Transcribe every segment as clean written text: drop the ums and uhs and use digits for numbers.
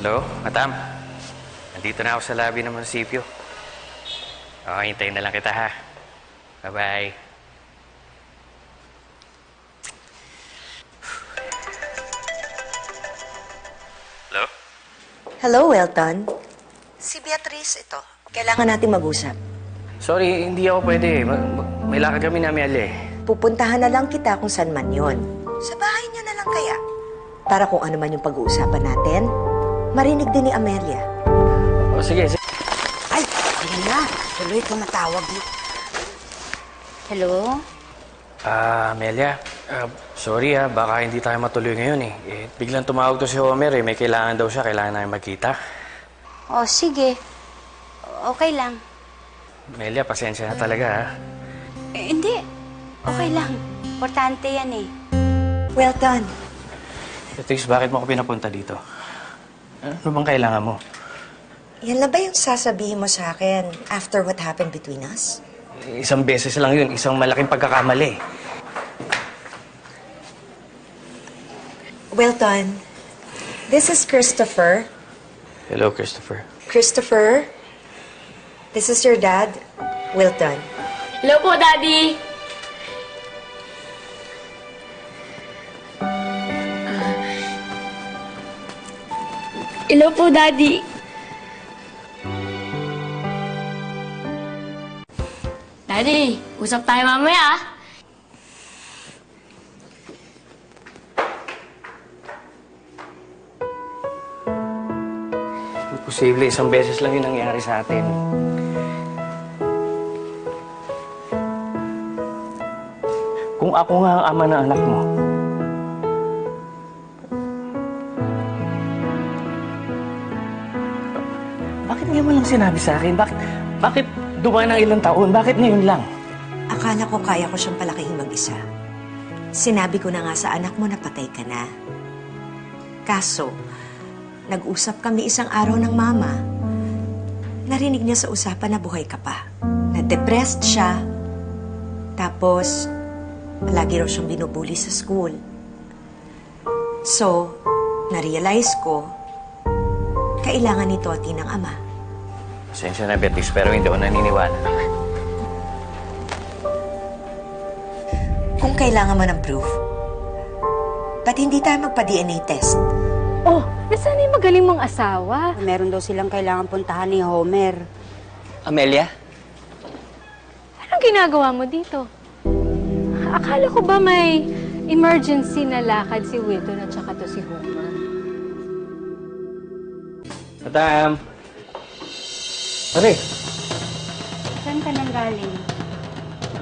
Hello, Matam. Nandito na ako sa lobby ng munisipyo. Okay, hintayin na lang kita, ha? Bye-bye. Hello? Hello, Welton. Si Beatrice ito. Kailangan natin mag-usap. Sorry, hindi ako pwede. May lakad kami namin, Ali. Pupuntahan na lang kita kung saan man yon. Sa bahay niyo na lang kaya. Para kung ano man yung pag-uusapan natin, marinig din ni Amelia. O, sige, sige. Ay, ayan na. Tuloy ko natawag dito. Hello? Amelia. Sorry, baka hindi tayo matuloy ngayon, eh. Biglang tumawag to si Homer, eh. May kailangan daw siya. Kailangan namin magkita. Oh, sige. Okay lang. Amelia, pasensya na talaga, ha? Hindi. Okay lang. Importante yan eh. Well done. Beatrice, bakit mo ako pinapunta dito? Ano bang kailangan mo? Yan na ba yung sasabihin mo sa akin after what happened between us? Isang beses lang yun. Isang malaking pagkakamali. Well done. This is Christopher. Hello, Christopher. Christopher, this is your dad, Wilton. Hello po, Daddy! Hello po, Daddy! Daddy, usap tayo mamaya, ah! Posible, isang beses lang yun nangyari sa atin. Kung ako nga ang ama ng anak mo, bakit ngayon mo lang sinabi sa akin? Bakit dumaan ng ilang taon? Bakit ngayon lang? Akala ko kaya ko siyang palakihin mag-isa. Sinabi ko na nga sa anak mo na patay ka na. Kaso, nag-usap kami isang araw ng mama. Narinig niya sa usapan na buhay ka pa. Na-depressed siya. Tapos, palagi raw siyang binubuli sa school. So, na-realize ko, kailangan ni Toti ng ama. Pasensya na, Beatrice, pero hindi ako naniniwala. Kung kailangan mo ng proof, ba't hindi tayo magpa-DNA test? Oh, nasaan yung magaling mong asawa? Meron daw silang kailangan puntahan ni Homer. Amelia? Anong ginagawa mo dito? Akala ko ba may emergency na lakad si Wilton at saka to si Homer? Madam! Pare! Saan ka nang galing?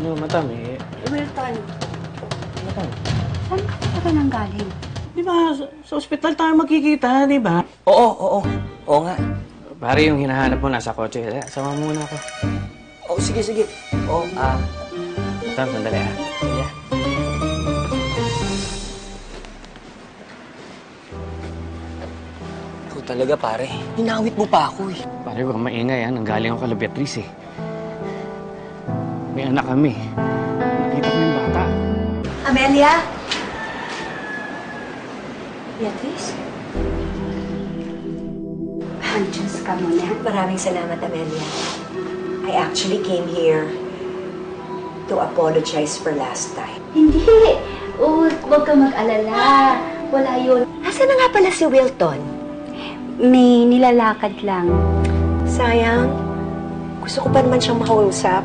Ano, Madam, eh? Wilton, Madam? saan ka nang galing? Di ba, sa ospital tayo magkikita, di ba? Oo nga. Pare, yung hinahanap mo nasa kotse. Sama mo muna ako. Oh, sige. Oh, Madam, sandali, ha? Yeah. ikaw talaga, pare. Hinawit mo pa ako, eh. Pare, huwag kang maingay, ha? Nanggaling ako kala Beatrice, eh. May anak kami. Nakita ko yung bata. Amelia? Beatrice? Diyos ka muna. Maraming salamat, Amelia. I actually came here to apologize for last time. Hindi! Huwag ka mag-alala. Wala yun. Nasaan na nga pala si Wilton? May nilalakad lang. Sayang. Gusto ko pa naman siyang makausap.